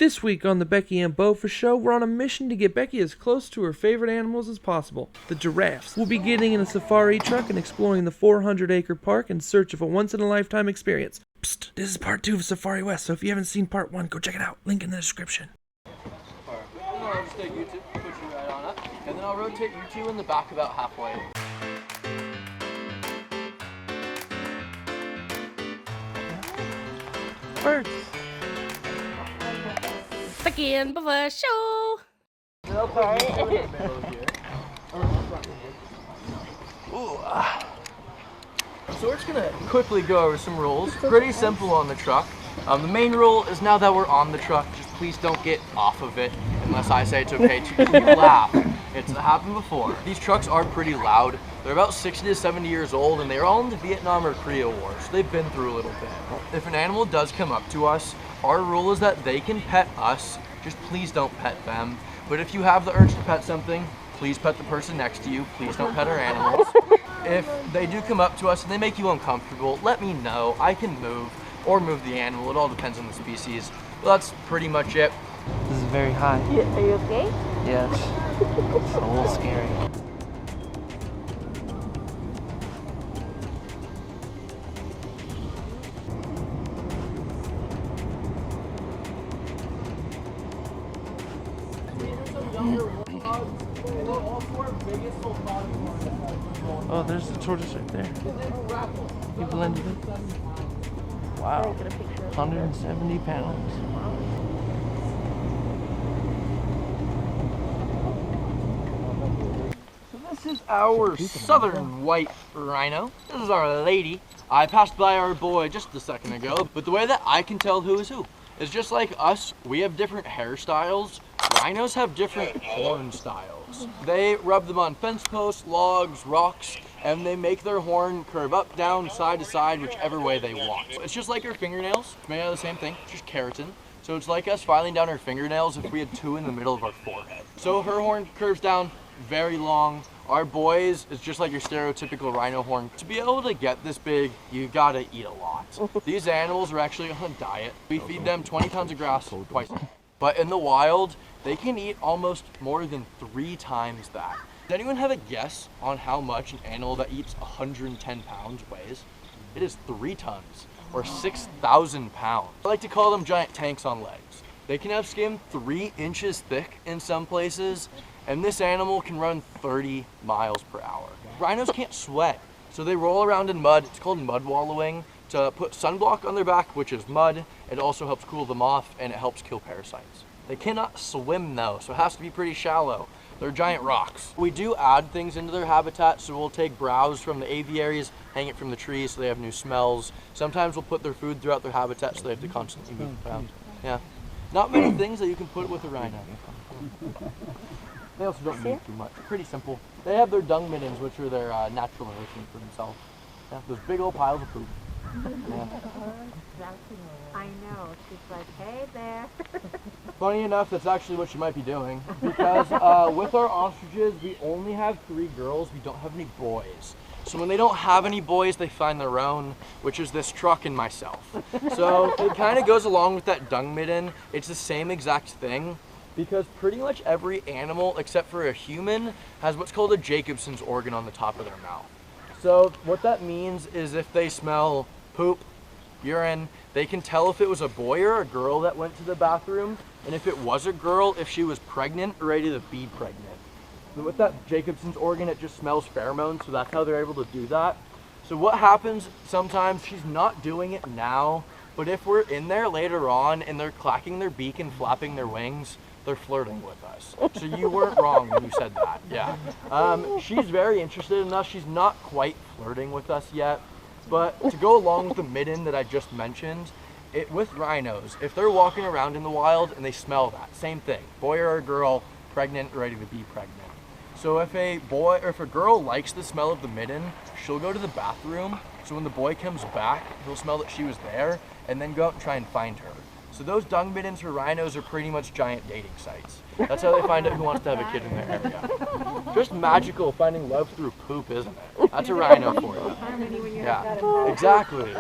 This week on the Becky and Bofa show, we're on a mission to get Becky as close to her favorite animals as possible, the giraffes. We'll be getting in a safari truck and exploring the 400-acre park in search of a once-in-a-lifetime experience. Psst, this is part 2 of Safari West, so if you haven't seen part 1, go check it out. Link in the description. Alright, I'll just take you two, put you right on up, and then I'll rotate you two in the back about halfway. Birds. Becky and Bofa show. So we're just gonna quickly go over some rules. Pretty simple on the truck. The main rule is now that we're on the truck, just please don't get off of it unless I say it's okay to. You laugh. It's happened before. These trucks are pretty loud. They're about 60 to 70 years old and they're all in the Vietnam or Korea War, so they've been through a little bit. If an animal does come up to us, our rule is that they can pet us, just please don't pet them. But if you have the urge to pet something, please pet the person next to you. Please don't pet our animals. If they do come up to us and they make you uncomfortable, let me know. I can move or move the animal. It all depends on the species. Well, that's pretty much it. This is very high. Yeah, are you okay? Yes. It's a little scary. Oh, there's the tortoise right there. You blended it. Wow. 170 pounds. So this is our southern white rhino. This is our lady. I passed by our boy just a second ago, but the way that I can tell who is who is just like us, we have different hairstyles. Rhinos have different horn styles. They rub them on fence posts, logs, rocks, and they make their horn curve up, down, side to side, whichever way they want. It's just like our fingernails, it's made out of the same thing, it's just keratin. So it's like us filing down our fingernails if we had two in the middle of our forehead. So her horn curves down, very long. Our boys is just like your stereotypical rhino horn. To be able to get this big, you gotta eat a lot. These animals are actually on a diet. We feed them 20 pounds of grass twice a day. But in the wild, they can eat almost more than 3 times that. Does anyone have a guess on how much an animal that eats 110 pounds weighs? It is 3 tons, or 6,000 pounds. I like to call them giant tanks on legs. They can have skin 3 inches thick in some places, and this animal can run 30 miles per hour. Rhinos can't sweat, so they roll around in mud. It's called mud wallowing, to put sunblock on their back, which is mud. It also helps cool them off, and it helps kill parasites. They cannot swim though, so it has to be pretty shallow. They're giant rocks. We do add things into their habitat, so we'll take browse from the aviaries, hang it from the trees so they have new smells. Sometimes we'll put their food throughout their habitat so they have to constantly move around. Yeah. Not many things that you can put with a rhino. They also don't need too much. Pretty simple. They have their dung middens, which are their natural nourishment for themselves. Yeah, those big old piles of poop. Yeah. I know. She's like, hey there. Funny enough, that's actually what she might be doing. Because with our ostriches, we only have 3 girls. We don't have any boys. So when they don't have any boys, they find their own, which is this truck and myself. So it kind of goes along with that dung midden. It's the same exact thing. Because pretty much every animal, except for a human, has what's called a Jacobson's organ on the top of their mouth. So what that means is if they smell poop, urine, they can tell if it was a boy or a girl that went to the bathroom, and if it was a girl, if she was pregnant or ready to be pregnant. But with that Jacobson's organ, it just smells pheromones, so that's how they're able to do that. So what happens sometimes, she's not doing it now, but if we're in there later on and they're clacking their beak and flapping their wings, they're flirting with us. So you weren't wrong when you said that, yeah. She's very interested in us. She's not quite flirting with us yet, but to go along with the midden that I just mentioned, with rhinos, if they're walking around in the wild and they smell that, same thing, boy or a girl, pregnant, ready to be pregnant. So if a boy or if a girl likes the smell of the midden, she'll go to the bathroom. So when the boy comes back, he'll smell that she was there and then go out and try and find her. So those dung middens for rhinos are pretty much giant dating sites. That's how they find out who wants to have a kid in their area. Just magical finding love through poop, isn't it? That's a rhino for you. Yeah, exactly.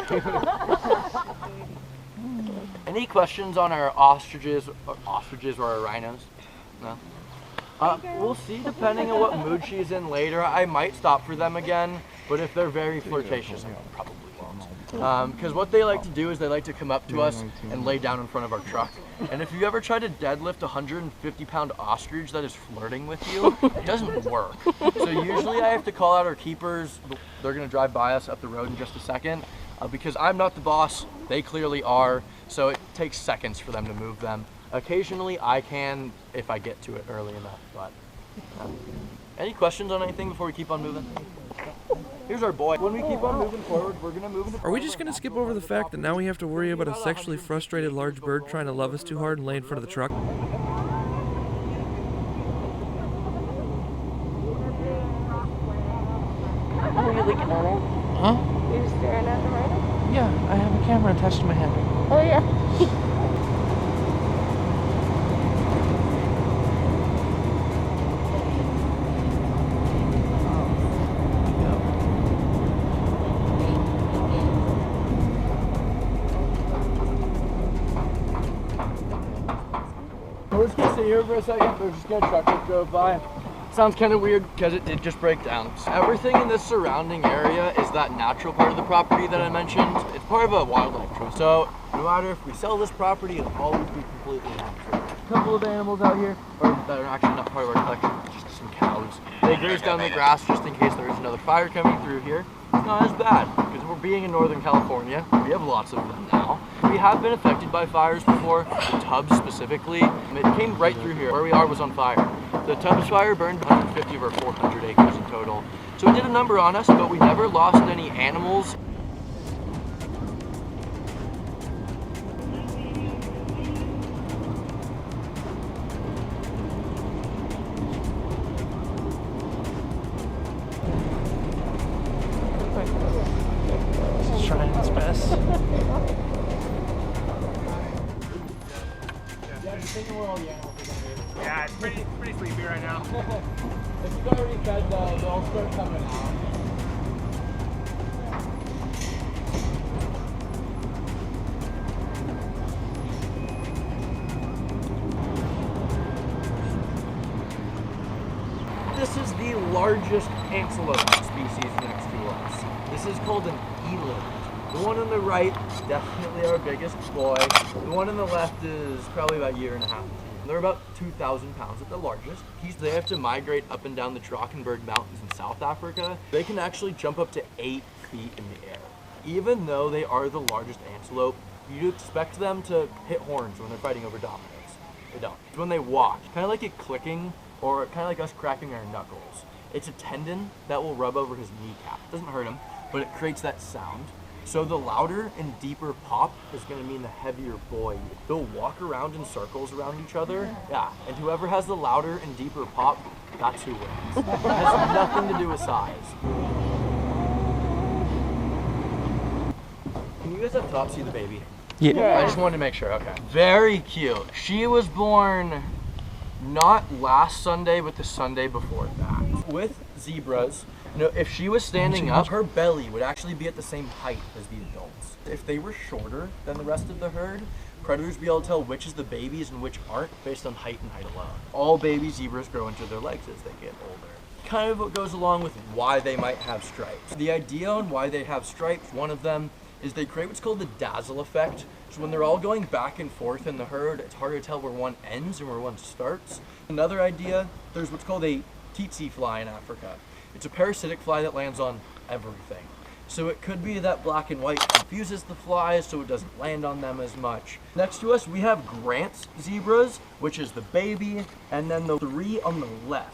Any questions on our ostriches or our rhinos? No? We'll see, depending on what mood she's in later. I might stop for them again, but if they're very flirtatious, I probably won't. Because what they like to do is they like to come up to us and lay down in front of our truck. And if you ever try to deadlift a 150-pound ostrich that is flirting with you, it doesn't work. So usually I have to call out our keepers. They're gonna drive by us up the road in just a second. Because I'm not the boss, they clearly are. So it takes seconds for them to move them. Occasionally I can if I get to it early enough, but any questions on anything before we keep on moving? Here's our boy. When we keep on moving forward, we're gonna move into. Are we just gonna skip over the fact that now we have to worry about a sexually frustrated large bird trying to love us too hard and lay in front of the truck? Are you looking at it? Huh? You're staring at the rhino? Yeah, I have a camera attached to my head. Oh yeah. We're just gonna sit here for a second. There's just gonna truck that drove by. Sounds kind of weird because it did just break down. Everything in this surrounding area is that natural part of the property that I mentioned. It's part of a wildlife trust. So no matter if we sell this property, it'll always be completely natural. A couple of animals out here, or that are actually not part of our collection, just some cows. They graze down the grass just in case there is another fire coming through here. It's not as bad because we're being in Northern California. We have lots of them now. We have been affected by fires before, the Tubbs specifically. It came right through here. Where we are was on fire. The Tubbs fire burned 150 of our 400 acres in total. So it did a number on us, but we never lost any animals. It's trying its best. Yeah, it's pretty sleepy right now. If you've already fed, they'll start coming out. This is the largest antelope species next to us. This is called an eland. The one on the right is definitely our biggest boy. The one on the left is probably about a year and a half. They're about 2,000 pounds at the largest. They have to migrate up and down the Drakensberg Mountains in South Africa. They can actually jump up to 8 feet in the air. Even though they are the largest antelope, you'd expect them to hit horns when they're fighting over dominance. They don't. It's when they walk, kind of like it clicking, or kind of like us cracking our knuckles. It's a tendon that will rub over his kneecap. It doesn't hurt him, but it creates that sound. So the louder and deeper pop is going to mean the heavier boy. They'll walk around in circles around each other. Yeah, and whoever has the louder and deeper pop, that's who wins. It has nothing to do with size. Can you guys up top see the baby? Yeah. I just wanted to make sure, okay. Very cute. She was born not last Sunday, but the Sunday before that. With zebras, you know, if she was standing up, her belly would actually be at the same height as the adults. If they were shorter than the rest of the herd, predators would be able to tell which is the babies and which aren't based on height and height alone. All baby zebras grow into their legs as they get older. Kind of what goes along with why they might have stripes. The idea on why they have stripes, one of them is they create what's called the dazzle effect. So when they're all going back and forth in the herd, it's hard to tell where one ends and where one starts. Another idea, there's what's called a tsetse fly in Africa. It's a parasitic fly that lands on everything. So it could be that black and white confuses the flies so it doesn't land on them as much. Next to us, we have Grant's zebras, which is the baby, and then the 3 on the left.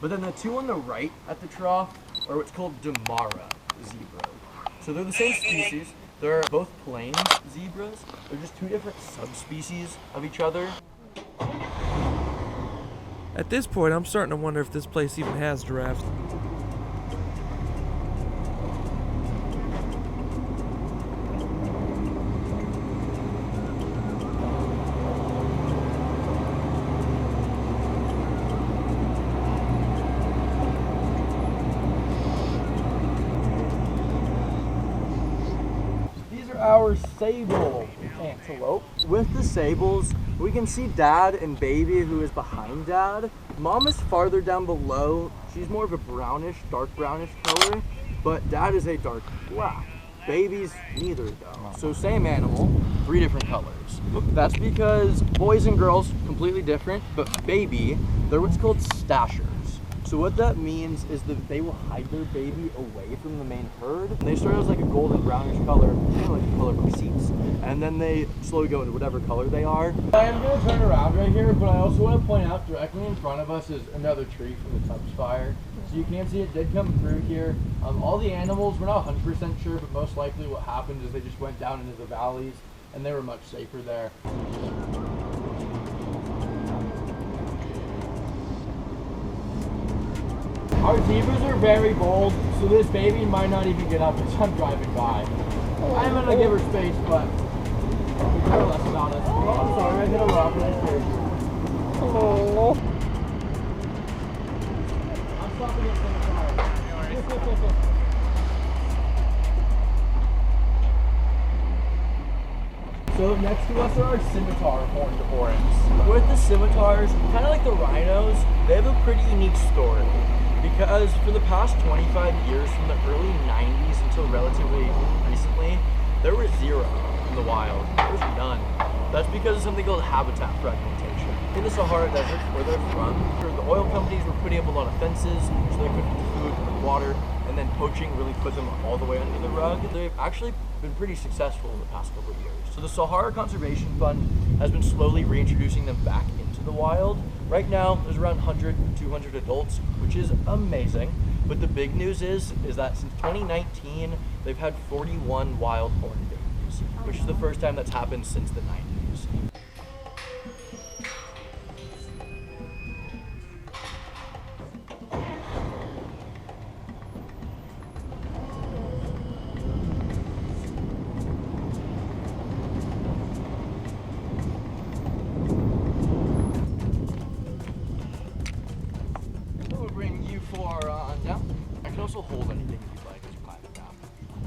But then the 2 on the right at the trough are what's called Damara zebras. So they're the same species. They're both plain zebras. They're just 2 different subspecies of each other. At this point, I'm starting to wonder if this place even has giraffes. These are our Sable Antelope. With the sables, we can see dad and baby who is behind dad. Mom is farther down below. She's more of a brownish, dark brownish color, but dad is a dark black. Baby's neither though. So same animal, 3 different colors. That's because boys and girls, completely different, but baby, they're what's called stashers. So what that means is that they will hide their baby away from the main herd. They start as like a golden brownish color, kind of like the color of receipts, and then they slowly go into whatever color they are. I am going to turn around right here, but I also want to point out directly in front of us is another tree from the Tubbs fire. So you can see it did come through here. All the animals, we're not 100% sure, but most likely what happened is they just went down into the valleys and they were much safer there. Our zebras are very bold, so this baby might not even get up as I'm driving by. I'm gonna give her space, but we care less about us. Oh, I'm sorry, I hit a rock when I scared you. Oh. I'm stopping at the car. So next to us are our scimitar horned orans. With the scimitars, kind of like the rhinos, they have a pretty unique story. Because for the past 25 years, from the early 90s until relatively recently, there were 0 in the wild. There was none. That's because of something called habitat fragmentation. In the Sahara Desert, where they're from, the oil companies were putting up a lot of fences so they couldn't get food and water, and then poaching really put them all the way under the rug. They've actually been pretty successful in the past couple of years. So the Sahara Conservation Fund has been slowly reintroducing them back into the wild. Right now, there's around 100 to 200 adults, which is amazing. But the big news is that since 2019, they've had 41 wild horned babies, which is the first time that's happened since the 90s. Also hold anything you'd like as you climb it down.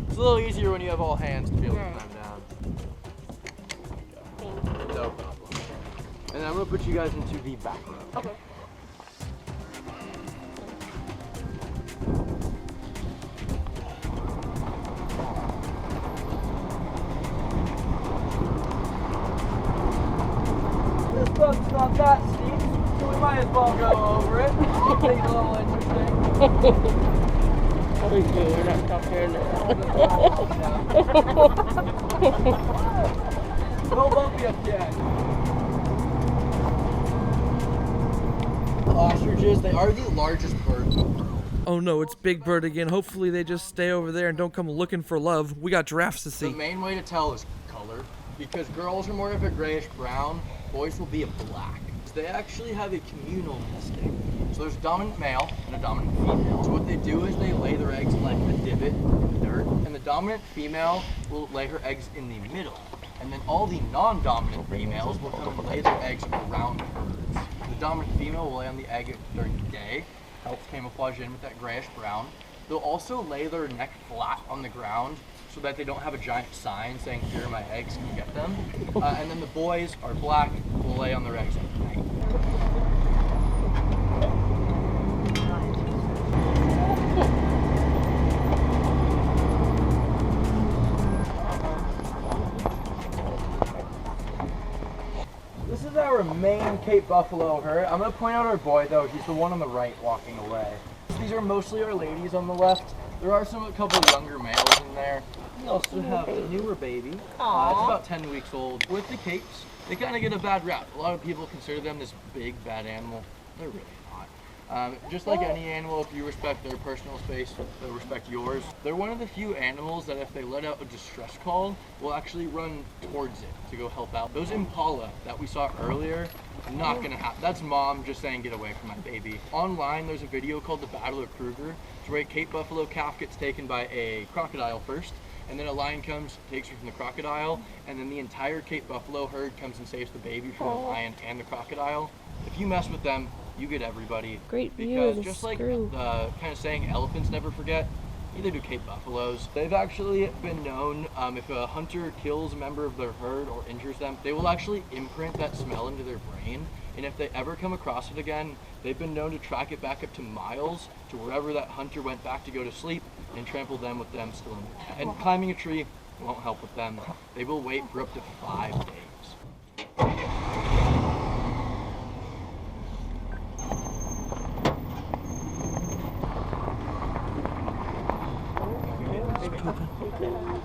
It's a little easier when you have all hands to be able to climb down. No problem. And then I'm going to put you guys into the back row. Okay. This bug's not that steep, so we might as well go over it. Make it a little interesting. Oh, we're not talking. No bump yet. Ostriches, they are the largest birds in the world. Oh no, it's Big Bird again. Hopefully they just stay over there and don't come looking for love. We got giraffes to The see. main way to tell is color, because girls are more of a grayish brown, boys will be a black. They actually have a communal nesting. So there's a dominant male and a dominant female. So what they do is they lay their eggs in like a divot in the dirt, and the dominant female will lay her eggs in the middle. And then all the non-dominant females will come and lay their eggs around herds. The dominant female will lay on the egg during the day, helps camouflage in with that grayish brown. They'll also lay their neck flat on the ground so that they don't have a giant sign saying, "Here are my eggs, can you get them?" And then the boys are black, will lay on their eggs at night. This is our main Cape Buffalo herd. I'm going to point out our boy though, he's the one on the right walking away. These are mostly our ladies on the left. There are a couple younger males in there. We also have a newer baby. It's about 10 weeks old. With the Capes, they kind of get a bad rap. A lot of people consider them this big, bad animal. They're really not. Just like any animal, if you respect their personal space, they'll respect yours. They're one of the few animals that if they let out a distress call, will actually run towards it to go help out. Those impala that we saw earlier, not gonna happen. That's mom just saying, "Get away from my baby." Online, there's a video called The Battle of Kruger. It's where a Cape Buffalo calf gets taken by a crocodile first, and then a lion comes, takes her from the crocodile, and then the entire Cape Buffalo herd comes and saves the baby from the lion and the crocodile. If you mess with them, you get everybody. Great view Because of the just like screw. the kind of saying elephants never forget, Neither do Cape buffaloes. They've actually been known, if a hunter kills a member of their herd or injures them, they will actually imprint that smell into their brain. And if they ever come across it again, they've been known to track it back up to miles to wherever that hunter went back to go to sleep and trample them with them still in their. And climbing a tree won't help with them. They will wait for up to 5 days.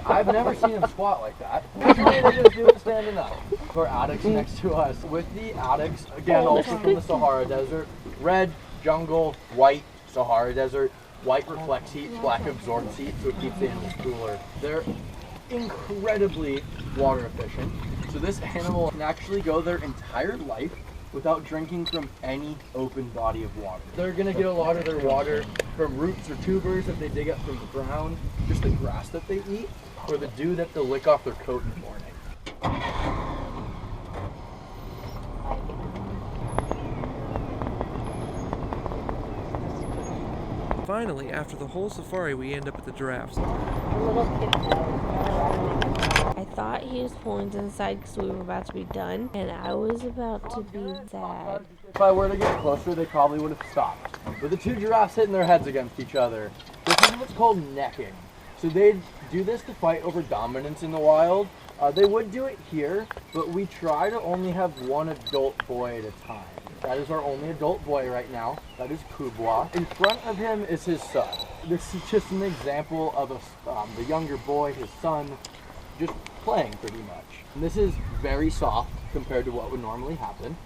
I've never seen him squat like that. Usually they just do it standing up. For addicts next to us. With the addicts, again, also from the Sahara Desert, red, jungle, white, Sahara Desert. White reflects heat, black absorbs heat, so it keeps the animals cooler. They're incredibly water efficient. So this animal can actually go their entire life without drinking from any open body of water. They're gonna get a lot of their water from roots or tubers that they dig up from the ground, just the grass that they eat, or the dew that they'll lick off their coat in the morning. Finally, after the whole safari, we end up at the giraffes. I thought he was pulling to the side because we were about to be done, and I was about to be sad. If I were to get closer, they probably would have stopped. With the two giraffes hitting their heads against each other, this is what's called necking. So they do this to fight over dominance in the wild. They would do it here, but we try to only have one adult boy at a time. That is our only adult boy right now. That is Kubwa. In front of him is his son. This is just an example of the younger boy, his son, just playing pretty much. And this is very soft compared to what would normally happen.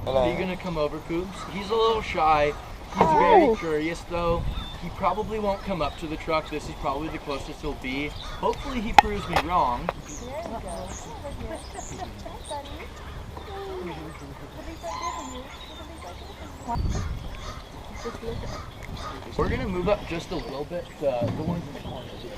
Are you gonna come over, Coobs? He's a little shy. He's very curious though. He probably won't come up to the truck. This is probably the closest he'll be. Hopefully he proves me wrong. We're gonna move up just a little bit. The ones in the corner here.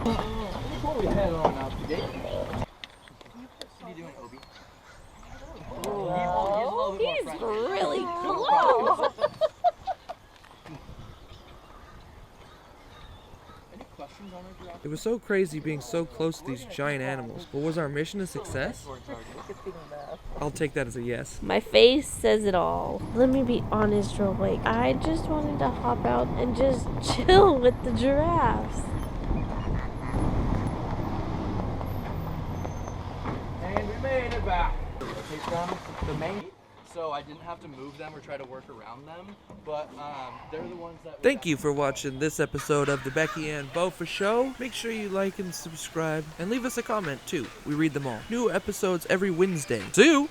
Before we head on out the gate, what are you doing, Obi? He's really close. Any questions on our giraffe? It was so crazy being so close to these giant animals, but was our mission a success? I'll take that as a yes. My face says it all. Let me be honest real quick. I just wanted to hop out and just chill with the giraffes. And we made it back. Rotate them, the main, so I didn't have to move them or try to work around them, but they're the ones that... Thank you for watching this episode of the Becky and Bofa Show. Make sure you like and subscribe, and leave us a comment too. We read them all. New episodes every Wednesday. See you!